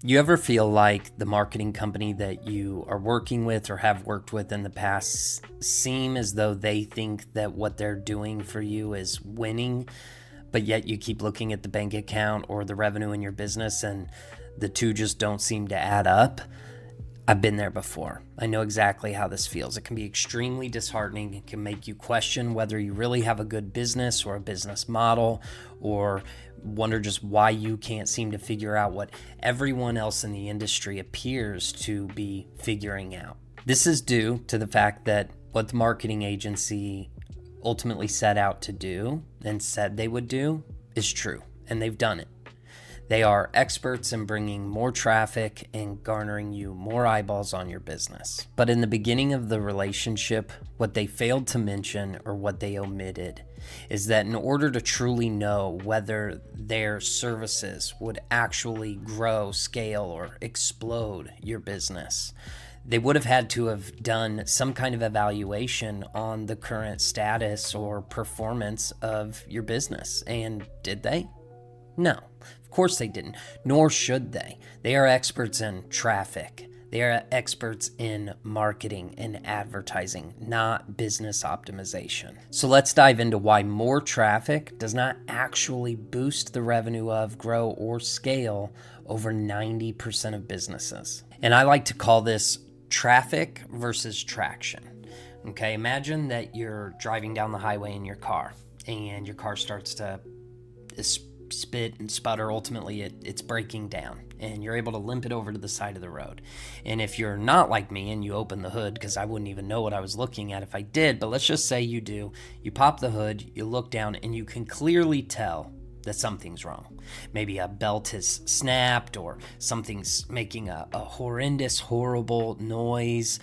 You ever feel like the marketing company that you are working with or have worked with in the past seem as though they think that what they're doing for you is winning, but yet you keep looking at the bank account or the revenue in your business and the two just don't seem to add up? I've been there before. I know exactly how this feels. It can be extremely disheartening. It can make you question whether you really have a good business or a business model, or wonder just why you can't seem to figure out what everyone else in the industry appears to be figuring out. This is due to the fact that what the marketing agency ultimately set out to do and said they would do is true, and they've done it. They are experts in bringing more traffic and garnering you more eyeballs on your business. But in the beginning of the relationship, what they failed to mention, or what they omitted, is that in order to truly know whether their services would actually grow, scale, or explode your business, they would have had to have done some kind of evaluation on the current status or performance of your business. And did they? No, of course they didn't, nor should they. They are experts in traffic. They are experts in marketing and advertising, not business optimization. So let's dive into why more traffic does not actually boost the revenue of, grow, or scale over 90% of businesses. And I like to call this traffic versus traction. Okay, imagine that you're driving down the highway in your car and your car starts to spit and sputter. Ultimately it's breaking down and you're able to limp it over to the side of the road. And if you're not like me and you open the hood, because I wouldn't even know what I was looking at if I did, but let's just say you do, you pop the hood, you look down, and you can clearly tell that something's wrong. Maybe a belt has snapped, or something's making a horrendous, horrible noise.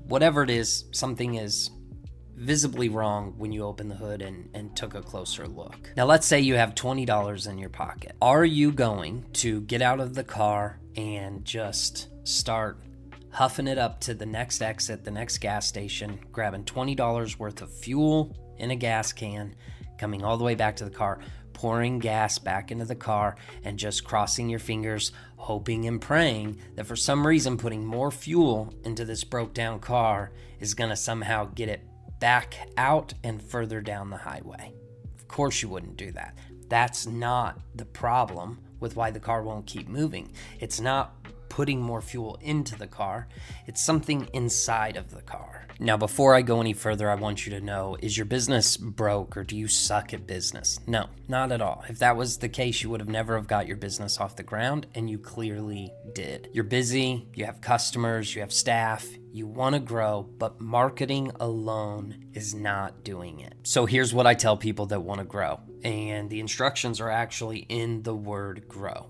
Whatever it is, something is visibly wrong when you open the hood and took a closer look. Now let's say you have $20 in your pocket. Are you going to get out of the car and just start huffing it up to the next exit, the next gas station, grabbing $20 worth of fuel in a gas can, coming all the way back to the car, pouring gas back into the car, and just crossing your fingers, hoping and praying that for some reason putting more fuel into this broke down car is going to somehow get it back out and further down the highway? Of course you wouldn't do that. That's not the problem with why the car won't keep moving. It's not putting more fuel into the car. It's something inside of the car. Now, before I go any further, I want you to know, is your business broke, or do you suck at business? No, not at all. If that was the case, you would have never have got your business off the ground, and you clearly did. You're busy, you have customers, you have staff, you want to grow, but marketing alone is not doing it. So here's what I tell people that want to grow, and the instructions are actually in the word grow.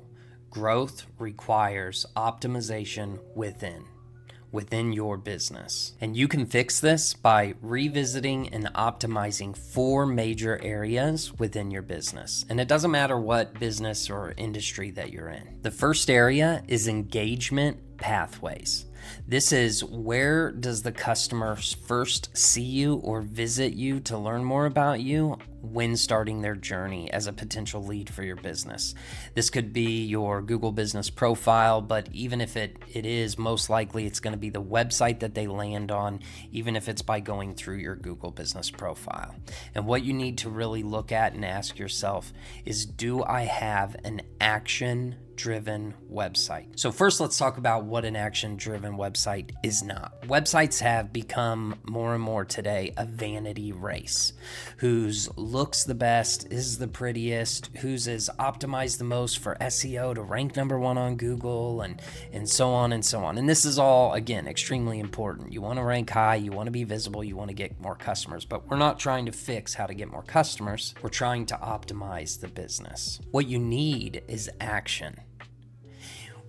Growth requires optimization within your business. And you can fix this by revisiting and optimizing 4 major areas within your business. And it doesn't matter what business or industry that you're in. The first area is engagement pathways. This is, where does the customer first see you or visit you to learn more about you when starting their journey as a potential lead for your business? This could be your Google business profile, but even if it is, most likely it's going to be the website that they land on, even if it's by going through your Google business profile. And what you need to really look at and ask yourself is, do I have an action-driven website? So first, let's talk about what an action-driven website is not. Websites have become more and more today a vanity race. Whose looks the best, is the prettiest, whose is optimized the most for SEO to rank number 1 on Google, and so on and so on. And this is all, again, extremely important. You want to rank high, you want to be visible, you want to get more customers, but we're not trying to fix how to get more customers. We're trying to optimize the business. What you need is action.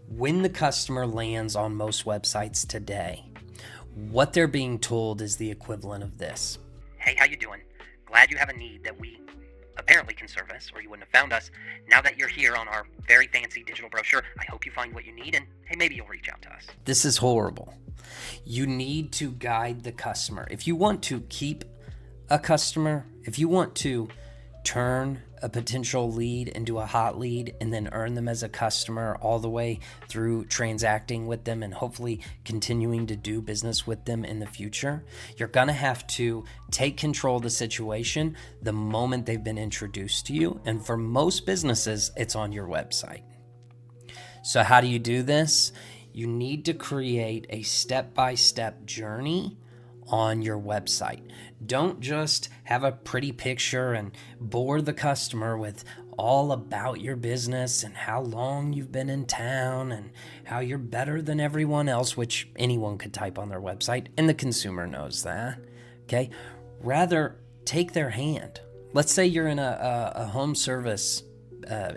When the customer lands on most websites today, what they're being told is the equivalent of this. Hey, how you doing? Glad you have a need that we apparently can service, or you wouldn't have found us. Now that you're here on our very fancy digital brochure, I hope you find what you need, and hey, maybe you'll reach out to us. This is horrible. You need to guide the customer. If you want to keep a customer, if you want to turn a potential lead into a hot lead and then earn them as a customer all the way through transacting with them and hopefully continuing to do business with them in the future, you're going to have to take control of the situation the moment they've been introduced to you. And for most businesses, it's on your website. So how do you do this? You need to create a step-by-step journey on your website. Don't just have a pretty picture and bore the customer with all about your business and how long you've been in town and how you're better than everyone else, which anyone could type on their website, and the consumer knows that, okay? Rather, take their hand. Let's say you're in a home service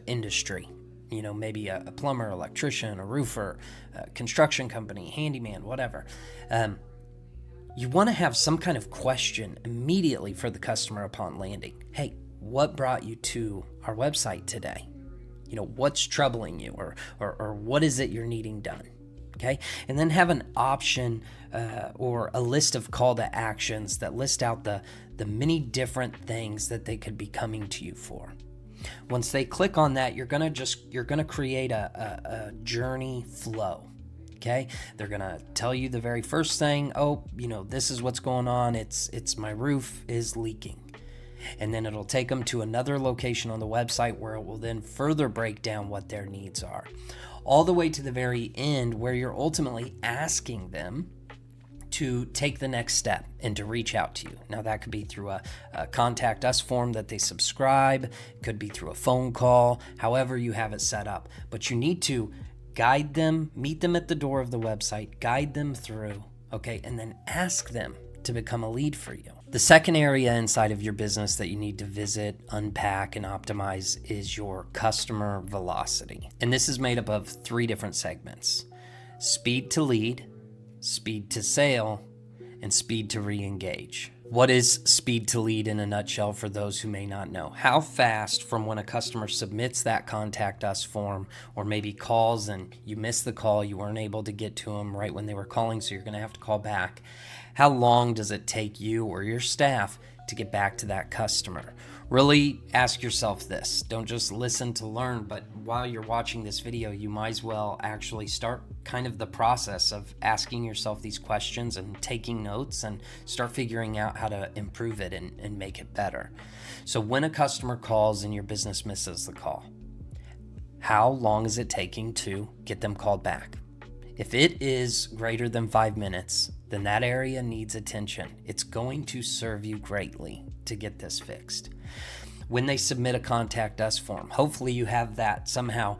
industry. You know, maybe a plumber, electrician, a roofer, a construction company, handyman, whatever. You want to have some kind of question immediately for the customer upon landing. Hey, what brought you to our website today? You know, what's troubling you, or what is it you're needing done? Okay, and then have an option or a list of call to actions that list out the many different things that they could be coming to you for. Once they click on that, you're gonna create a journey flow. Okay, they're gonna tell you the very first thing. Oh, you know, this is what's going on. It's my roof is leaking, and then it'll take them to another location on the website where it will then further break down what their needs are, all the way to the very end where you're ultimately asking them to take the next step and to reach out to you. Now that could be through a contact us form that they subscribe, could be through a phone call, however you have it set up. But you need to guide them, meet them at the door of the website, guide them through, okay, and then ask them to become a lead for you. The second area inside of your business that you need to visit, unpack, and optimize is your customer velocity. And this is made up of 3 different segments: speed to lead, speed to sale, and speed to re-engage. What is speed to lead in a nutshell for those who may not know? How fast from when a customer submits that contact us form or maybe calls and you missed the call, you weren't able to get to them right when they were calling, so you're going to have to call back. How long does it take you or your staff to get back to that customer? Really ask yourself this. Don't just listen to learn, but while you're watching this video, you might as well actually start kind of the process of asking yourself these questions and taking notes and start figuring out how to improve it and make it better. So when a customer calls and your business misses the call, how long is it taking to get them called back? If it is greater than 5 minutes, then that area needs attention. It's going to serve you greatly to get this fixed. When they submit a contact us form, hopefully you have that somehow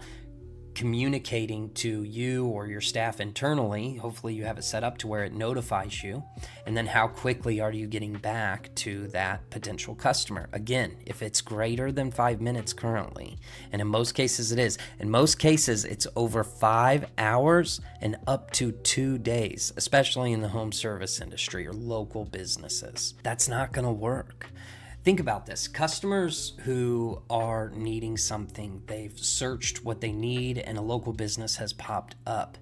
communicating to you or your staff internally. Hopefully you have it set up to where it notifies you. And then how quickly are you getting back to that potential customer? Again, if it's greater than 5 minutes currently, and in most cases it is, in most cases it's over 5 hours and up to 2 days, especially in the home service industry or local businesses. That's not going to work. Think about this. Customers who are needing something, they've searched what they need and a local business has popped up.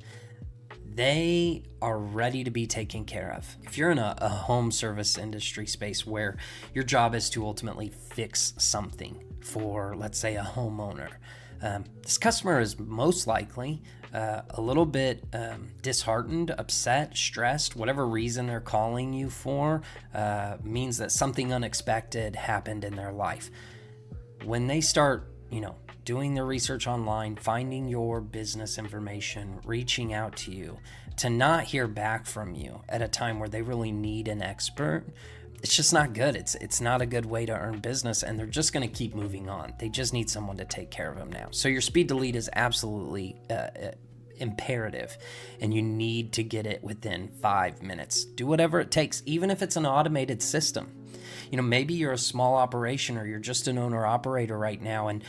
They are ready to be taken care of. If you're in a home service industry space where your job is to ultimately fix something for, let's say, a homeowner, this customer is most likely a little bit disheartened, upset, stressed. Whatever reason they're calling you for means that something unexpected happened in their life. When they start, doing their research online, finding your business information, reaching out to you, to not hear back from you at a time where they really need an expert, it's just not good. It's not a good way to earn business, and they're just going to keep moving on. They just need someone to take care of them now. So your speed to lead is absolutely imperative, and you need to get it within 5 minutes. Do whatever it takes, even if it's an automated system. Maybe you're a small operation or you're just an owner operator right now, and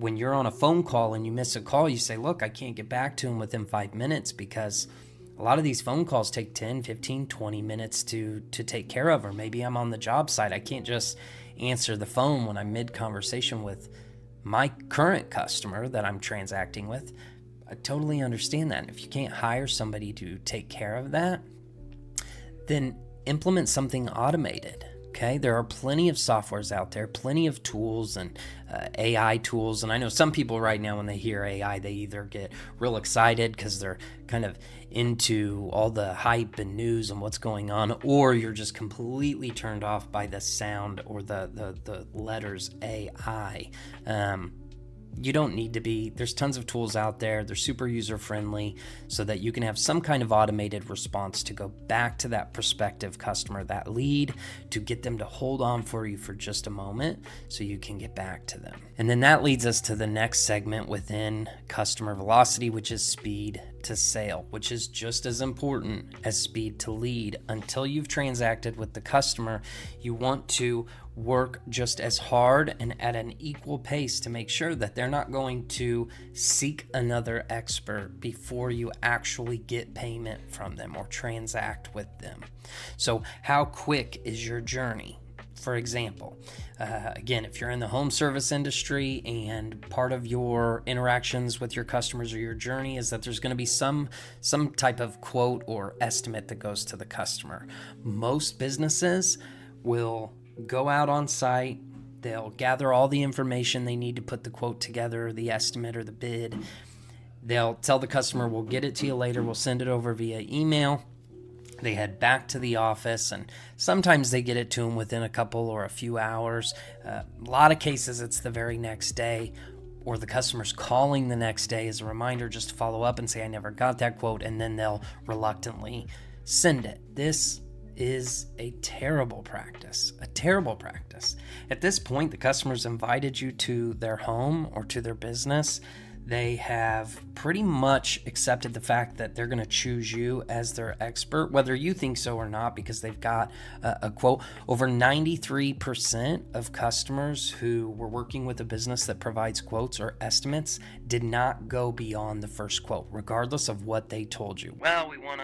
when you're on a phone call and you miss a call, you say, look, I can't get back to him within 5 minutes because a lot of these phone calls take 10, 15, 20 minutes to take care of, or maybe I'm on the job site. I can't just answer the phone when I'm mid-conversation with my current customer that I'm transacting with. I totally understand that. If you can't hire somebody to take care of that, then implement something automated. Okay, there are plenty of softwares out there, plenty of tools and AI tools. And I know some people right now, when they hear AI, they either get real excited because they're kind of into all the hype and news and what's going on, or you're just completely turned off by the sound or the letters AI. You don't need to be. There's tons of tools out there. They're super user friendly so that you can have some kind of automated response to go back to that prospective customer, that lead, to get them to hold on for you for just a moment so you can get back to them. And then that leads us to the next segment within customer velocity, which is speed to sale, which is just as important as speed to lead. Until you've transacted with the customer, you want to work just as hard and at an equal pace to make sure that they're not going to seek another expert before you actually get payment from them or transact with them. So how quick is your journey? For example, again, if you're in the home service industry and part of your interactions with your customers or your journey is that there's going to be some type of quote or estimate that goes to the customer. Most businesses will go out on site, they'll gather all the information they need to put the quote together, the estimate or the bid. They'll tell the customer, we'll get it to you later, we'll send it over via email. They head back to the office, and sometimes they get it to them within a couple or a few hours. A lot of cases, it's the very next day, or the customer's calling the next day as a reminder just to follow up and say, I never got that quote, and then they'll reluctantly send it. This is a terrible practice. At this point, the customer's invited you to their home or to their business. They have pretty much accepted the fact that they're going to choose you as their expert, whether you think so or not, because they've got a quote. Over 93% of customers who were working with a business that provides quotes or estimates did not go beyond the first quote, regardless of what they told you. Well, we want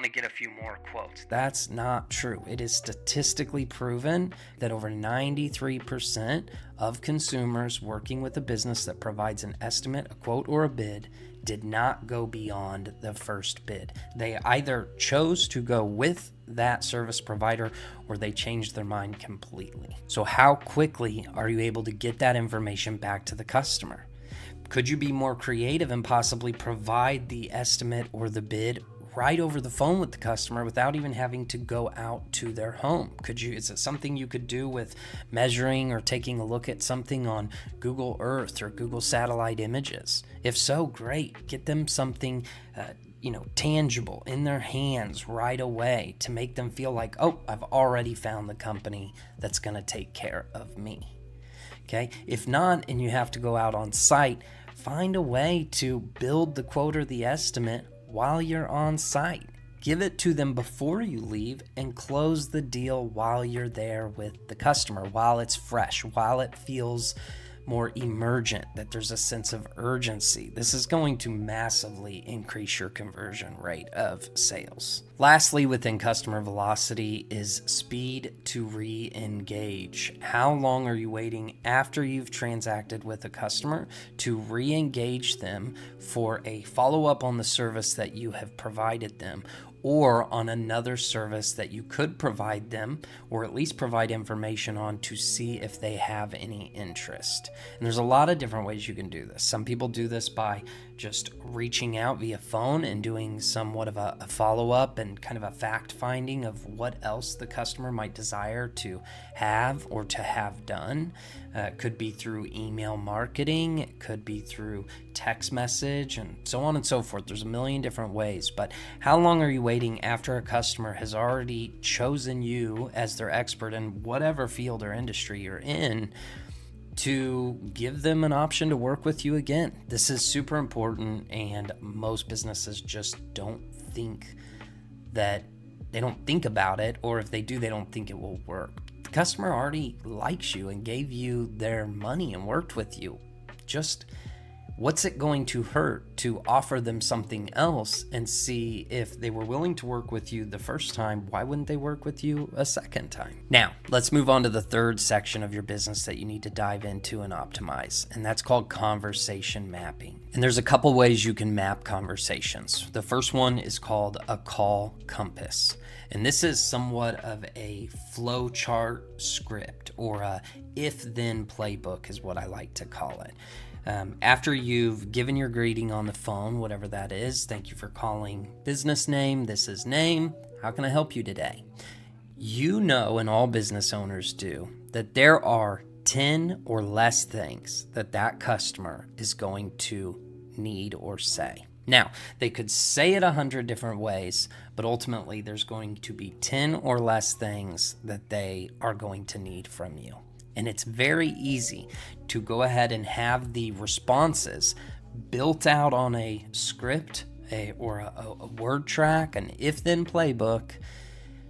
to get a few more quotes. That's not true. It is statistically proven that over 93% of consumers working with a business that provides an estimate, a quote, or a bid did not go beyond the first bid. They either chose to go with that service provider or they changed their mind completely. So how quickly are you able to get that information back to the customer? Could you be more creative and possibly provide the estimate or the bid right over the phone with the customer without even having to go out to their home? Is it something you could do with measuring or taking a look at something on Google Earth or Google satellite images? If so, great. Get them something tangible in their hands right away to make them feel like, oh, I've already found the company that's going to take care of me. Okay? If not, and you have to go out on site, find a way to build the quote or the estimate while you're on site. Give it to them before you leave and close the deal while you're there with the customer, while it's fresh, while it feels more emergent, that there's a sense of urgency. This is going to massively increase your conversion rate of sales. Lastly, within customer velocity is speed to re-engage. How long are you waiting after you've transacted with a customer to re-engage them for a follow-up on the service that you have provided them, or on another service that you could provide them, or at least provide information on to see if they have any interest? And there's a lot of different ways you can do this. Some people do this by just reaching out via phone and doing somewhat of a follow-up and kind of a fact-finding of what else the customer might desire to have or to have done. It could be through email marketing, it could be through text message, and so on and so forth. There's a million different ways, but how long are you waiting after a customer has already chosen you as their expert in whatever field or industry you're in to give them an option to work with you again? This is super important, and most businesses just don't think about it, or if they do, they don't think it will work. The customer already likes you and gave you their money and worked with you. Just what's it going to hurt to offer them something else and see if they were willing to work with you the first time? Why wouldn't they work with you a second time? Now, let's move on to the third section of your business that you need to dive into and optimize, and that's called conversation mapping. And there's a couple ways you can map conversations. The first one is called a call compass. And this is somewhat of a flow chart script, or a if-then playbook is what I like to call it. After you've given your greeting on the phone, whatever that is, thank you for calling business name, this is name, how can I help you today? You know, and all business owners do, that there are 10 or less things that customer is going to need or say. Now, they could say it 100 different ways, but ultimately there's going to be 10 or less things that they are going to need from you. And it's very easy to go ahead and have the responses built out on a script or a word track, an if-then playbook,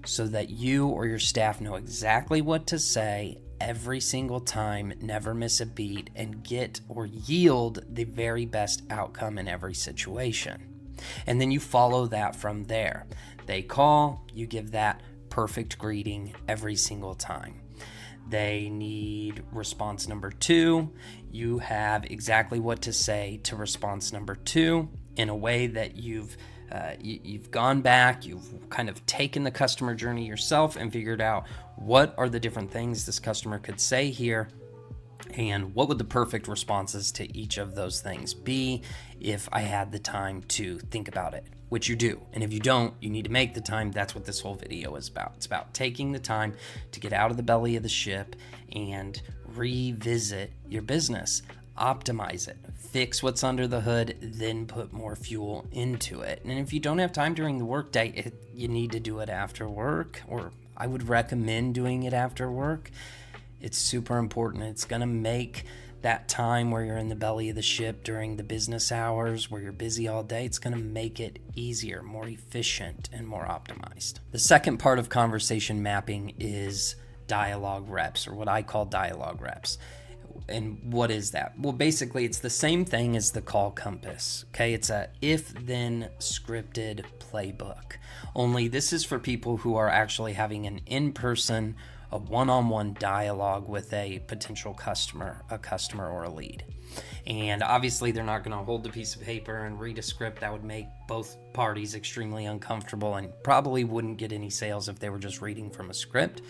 so that you or your staff know exactly what to say every single time, never miss a beat, and get or yield the very best outcome in every situation. And then you follow that from there. They call, you give that perfect greeting every single time. They need response number 2. You have exactly what to say to response number 2 in a way that you've gone back, you've kind of taken the customer journey yourself and figured out what are the different things this customer could say here, and what would the perfect responses to each of those things be if I had the time to think about it, which you do. And if you don't, you need to make the time. That's what this whole video is about. It's about taking the time to get out of the belly of the ship and revisit your business. Optimize it, fix what's under the hood, then put more fuel into it. And if you don't have time during the workday, you need to do it after work, or I would recommend doing it after work. It's super important. It's going to make that time where you're in the belly of the ship during the business hours, where you're busy all day, it's going to make it easier, more efficient, and more optimized. The second part of conversation mapping is dialogue reps, or what I call dialogue reps. And what is that? Well, basically, it's the same thing as the call compass. Okay, it's a if-then scripted playbook. Only this is for people who are actually having an in-person, a one-on-one dialogue with a potential customer, or a lead. And obviously, they're not going to hold the piece of paper and read a script. That would make both parties extremely uncomfortable and probably wouldn't get any sales if they were just reading from a script.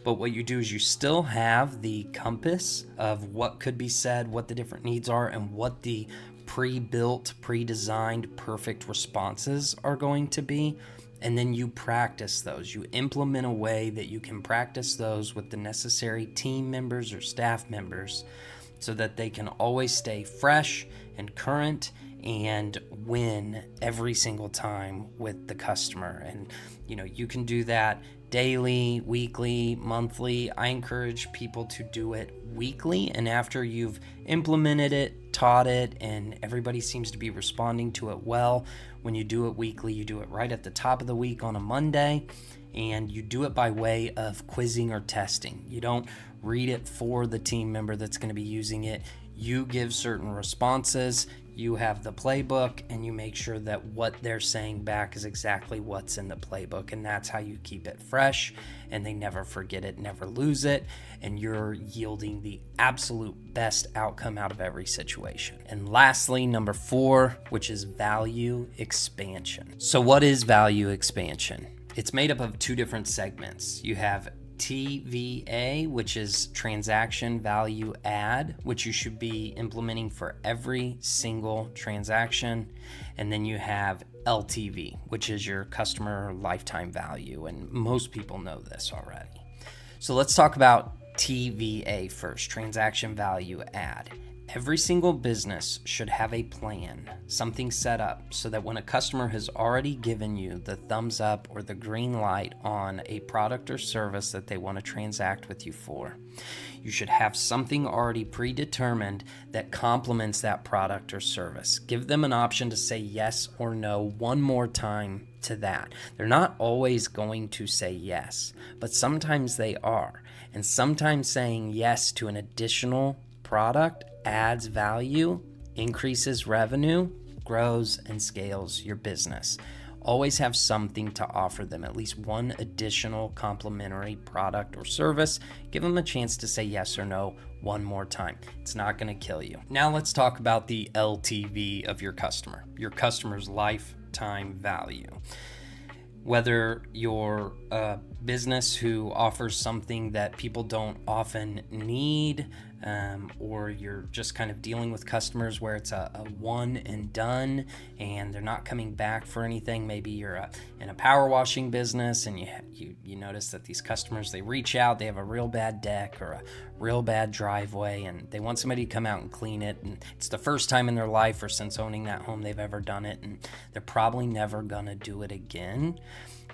But what you do is you still have the compass of what could be said, what the different needs are, and what the pre-built, pre-designed perfect responses are going to be. And then you practice those. You implement a way that you can practice those with the necessary team members or staff members so that they can always stay fresh and current and win every single time with the customer. And you can do that daily, weekly, monthly. I encourage people to do it weekly, and after you've implemented it, taught it, and everybody seems to be responding to it well, when you do it weekly, you do it right at the top of the week on a Monday, and you do it by way of quizzing or testing. You don't read it for the team member that's going to be using it. You give certain responses, you have the playbook, and you make sure that what they're saying back is exactly what's in the playbook. And that's how you keep it fresh, and they never forget it, never lose it, and you're yielding the absolute best outcome out of every situation. And lastly, number 4, which is value expansion. So what is value expansion? It's made up of 2 different segments. You have TVA, which is transaction value add, which you should be implementing for every single transaction. And then you have LTV, which is your customer lifetime value. And most people know this already. So let's talk about TVA first, transaction value add. Every single business should have a plan, something set up so that when a customer has already given you the thumbs up or the green light on a product or service that they want to transact with you for, you should have something already predetermined that complements that product or service. Give them an option to say yes or no one more time to that. They're not always going to say yes, but sometimes they are. And sometimes saying yes to an additional product adds value increases revenue, grows, and scales your business. Always have something to offer them, at least one additional complimentary product or service. Give them a chance to say yes or no one more time. It's not going to kill you. Now let's talk about the LTV of your customer's lifetime value. Whether you're a business who offers something that people don't often need, or you're just kind of dealing with customers where it's a one and done and they're not coming back for anything. Maybe you're in a power washing business and you notice that these customers, they reach out, they have a real bad deck or a real bad driveway and they want somebody to come out and clean it, and it's the first time in their life or since owning that home they've ever done it, and they're probably never gonna do it again.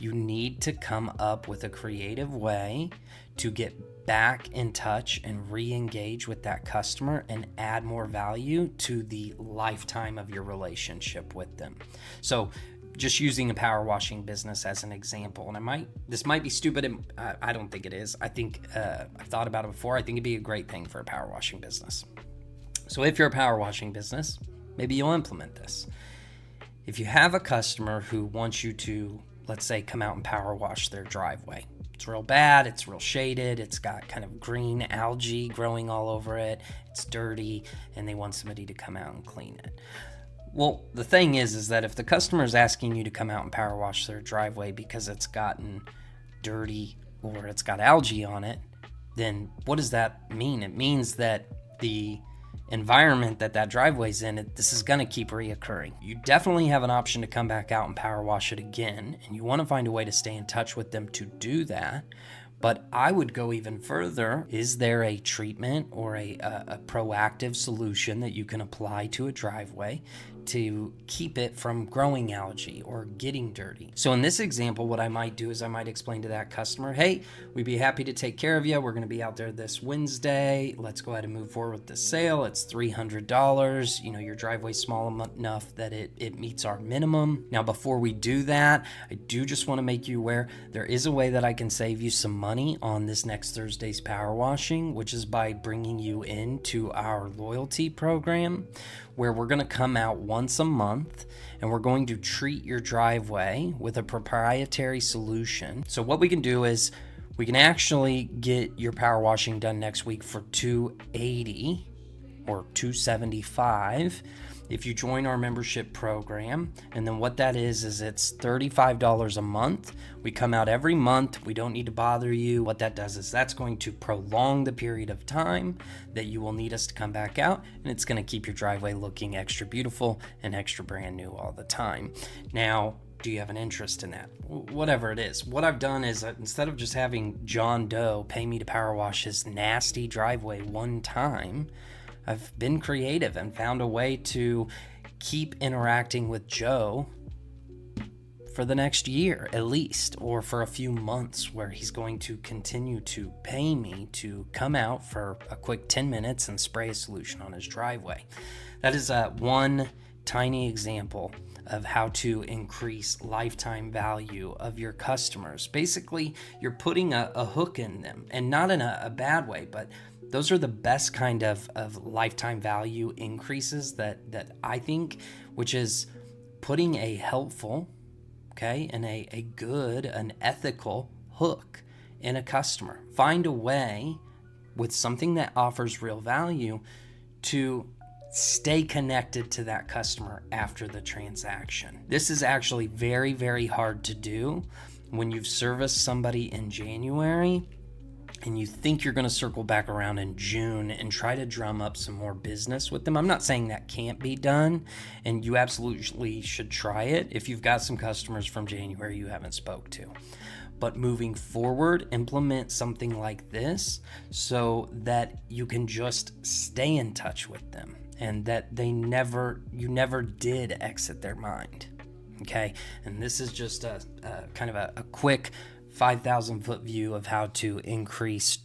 You need to come up with a creative way to get back in touch and re-engage with that customer and add more value to the lifetime of your relationship with them. So just using a power washing business as an example, and this might be stupid, and I don't think it is. I think I've thought about it before. I think it'd be a great thing for a power washing business. So if you're a power washing business, maybe you'll implement this. If you have a customer who wants you to, let's say, come out and power wash their driveway. It's real bad, it's real shaded, it's got kind of green algae growing all over it, it's dirty, and they want somebody to come out and clean it. Well, the thing is that if the customer is asking you to come out and power wash their driveway because it's gotten dirty or it's got algae on it, then what does that mean? It means that the environment that driveway's in, this is going to keep reoccurring. You definitely have an option to come back out and power wash it again, and you want to find a way to stay in touch with them to do that. But I would go even further. Is there a treatment or a proactive solution that you can apply to a driveway to keep it from growing algae or getting dirty? So in this example, what I might do is I might explain to that customer, hey, we'd be happy to take care of you. We're going to be out there this Wednesday. Let's go ahead and move forward with the sale. It's $300. Your driveway's small enough that it meets our minimum. Now, before we do that, I do just want to make you aware there is a way that I can save you some money on this next Thursday's power washing, which is by bringing you into our loyalty program, where we're going to come out once a month and we're going to treat your driveway with a proprietary solution. So what we can do is we can actually get your power washing done next week for $280 or $275 if you join our membership program. And then what that is it's $35 a month. We come out every month. We don't need to bother you. What that does is that's going to prolong the period of time that you will need us to come back out, and it's going to keep your driveway looking extra beautiful and extra brand new all the time. Now, do you have an interest in that? Whatever it is. What I've done is instead of just having John Doe pay me to power wash his nasty driveway one time, I've been creative and found a way to keep interacting with Joe for the next year at least, or for a few months, where he's going to continue to pay me to come out for a quick 10 minutes and spray a solution on his driveway. That is one tiny example of how to increase lifetime value of your customers. Basically, you're putting a hook in them, and not in a bad way, but those are the best kind of lifetime value increases that I think, which is putting a helpful, and a good, an ethical hook in a customer. Find a way with something that offers real value to stay connected to that customer after the transaction. This is actually very, very hard to do when you've serviced somebody in January and you think you're going to circle back around in June and try to drum up some more business with them. I'm not saying that can't be done, and you absolutely should try it if you've got some customers from January you haven't spoke to. But moving forward, implement something like this so that you can just stay in touch with them and that you never did exit their mind. Okay, and this is just a kind of a quick 5,000 foot view of how to increase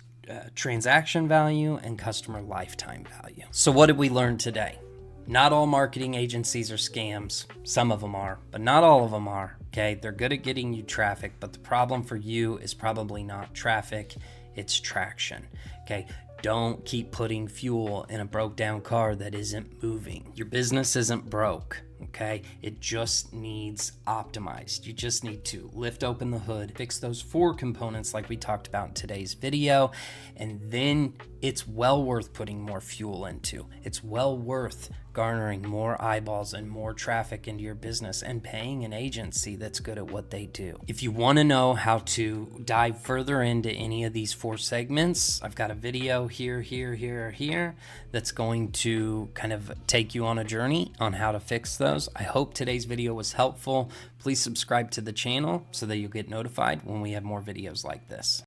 transaction value and customer lifetime value. So what did we learn today? Not all marketing agencies are scams. Some of them are, but not all of them are. Okay, they're good at getting you traffic, but the problem for you is probably not traffic, it's traction. Okay, Don't keep putting fuel in a broke down car that isn't moving. Your business isn't broke, okay? It just needs optimized. You just need to lift open the hood, fix those 4 components like we talked about in today's video, and then it's well worth putting more fuel into. It's well worth garnering more eyeballs and more traffic into your business and paying an agency that's good at what they do. If you want to know how to dive further into any of these 4 segments, I've got a video here that's going to kind of take you on a journey on how to fix those. I hope today's video was helpful. Please subscribe to the channel so that you'll get notified when we have more videos like this.